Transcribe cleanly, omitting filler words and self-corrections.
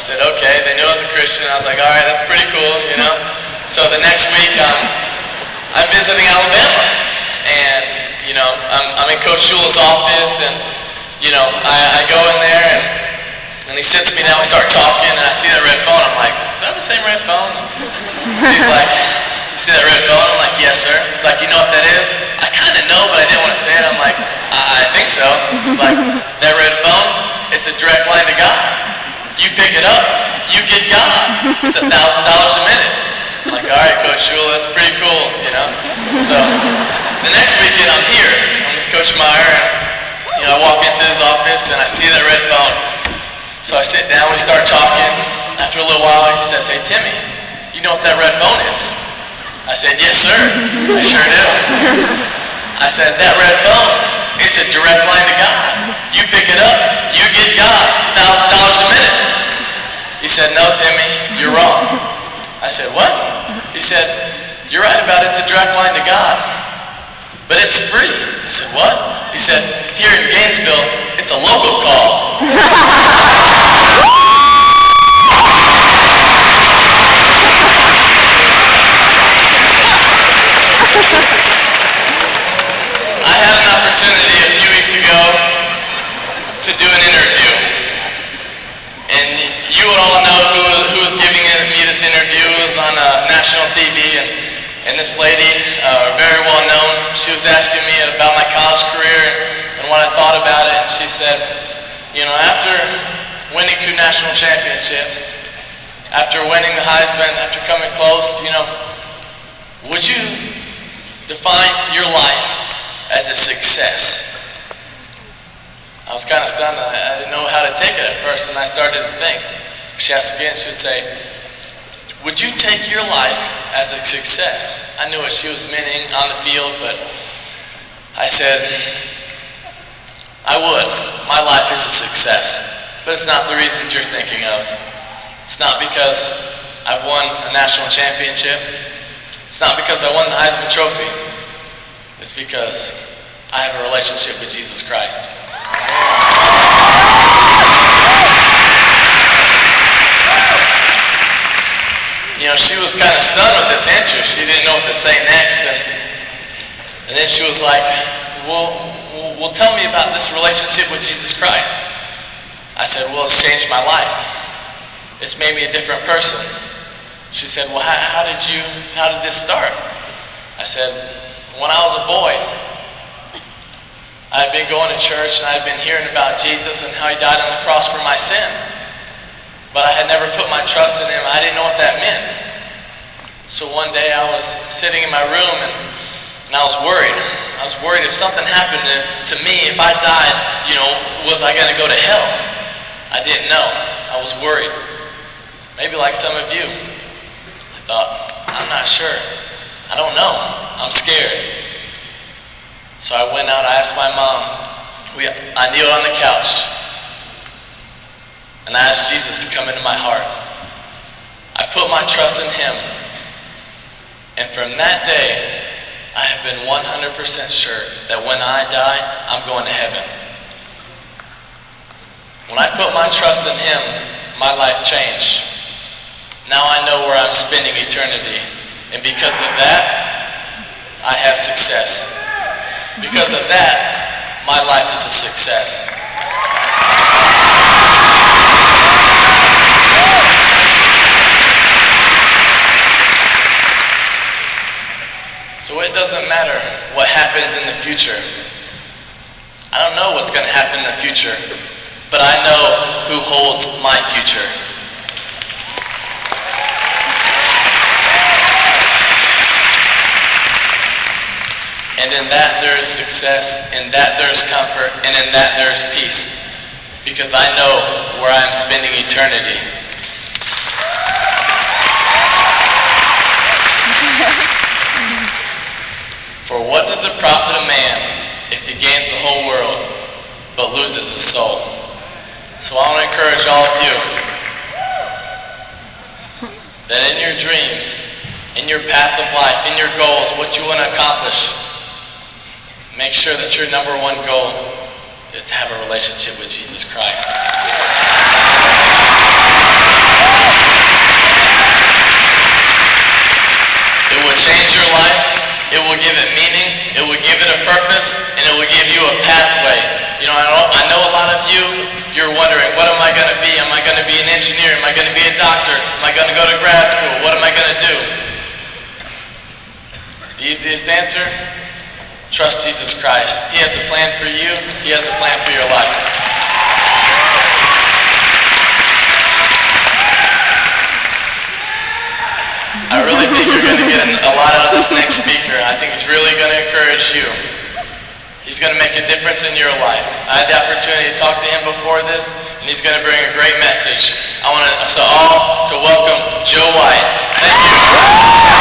said, okay. They knew I was a Christian. I was like, all right, that's pretty cool, you know. So the next week, I'm visiting Alabama, and you know, I'm in Coach Shula's office, and you know, I go in there, and he sits me down. We start talking, and I see that red phone. I'm like, is that the same red phone? He's like, you see that red phone? I'm like, yes, sir. He's like, you know what that is? I kind of know, but I didn't want to say it. I'm like, I think so. He's like, that red phone, it's a direct line to God. You pick it up, you get God. It's $1,000 a minute. I'm like, all right, Coach Shula, that's pretty cool, you know. So the next weekend, I'm here. I'm with Coach Meyer, and you know, I walk into his office, and I see that red phone. So I sit down, we start talking. After a little while, he says, hey, Timmy, you know what that red phone is? I said, yes, sir. I sure do. I said, that red phone, it's a direct line to God. You pick it up, you get God, $1,000 a minute. He said, no, Timmy, you're wrong. I said, what? He said, you're right about it's a direct line to God, but it's free. I said, what? He said, here in Gainesville, it's a local call. I had an opportunity a few weeks ago to do an interview, and you would all know who was giving me this interview. It was on national TV, and this lady, very well known, she was asking me about my college career and what I thought about it, and she said, you know, after winning 2 national championships, after winning the Heisman, after coming close, you know, would you define your life as a success? I was kind of stunned. I didn't know how to take it at first, and I started to think. She asked again, she would say, would you take your life as a success? I knew what she was meaning on the field, but I said, I would. My life is a success. But it's not the reasons you're thinking of. It's not because I've won a national championship. It's not because I won the Heisman Trophy. It's because I have a relationship with Jesus Christ. You know, she was kind of stunned with this answer. She didn't know what to say next. And then she was like, well, tell me about this relationship with Jesus Christ. I said, well, it's changed my life. It's made me a different person. She said, well, how did this start? I said, when I was a boy, I had been going to church and I had been hearing about Jesus and how he died on the cross for my sins. But I had never put my trust in him. I didn't know what that meant. So one day I was sitting in my room and I was worried. I was worried if something happened to me, if I died, you know, was I going to go to hell? I didn't know. I was worried. Maybe like some of you. I thought, I'm not sure. I don't know. I'm scared. So I went out, I asked my mom. I kneeled on the couch. And I asked Jesus to come into my heart. I put my trust in him. And from that day, I have been 100% sure that when I die, I'm going to heaven. When I put my trust in him, my life changed. Now I know where I'm spending eternity. And because of that, I have success. Because of that, my life is a success. So it doesn't matter what happens in the future. I don't know what's going to happen in the future, but I know who holds my future. And in that there is success, in that there is comfort, and in that there is peace. Because I know where I'm spending eternity. For what does it profit a man if he gains the whole world, but loses his soul? So I want to encourage all of you that in your dreams, in your path of life, in your goals, what you want to accomplish, make sure that your number one goal is to have a relationship with Jesus Christ. going to be? Am I going to be an engineer? Am I going to be a doctor? Am I going to go to grad school? What am I going to do? The easiest answer? Trust Jesus Christ. He has a plan for you. He has a plan for your life. I really think you're going to get a lot out of this next speaker. I think he's really going to encourage you. He's going to make a difference in your life. I had the opportunity to talk to him before this, and he's going to bring a great message. I want us all to welcome Joe White. Thank you.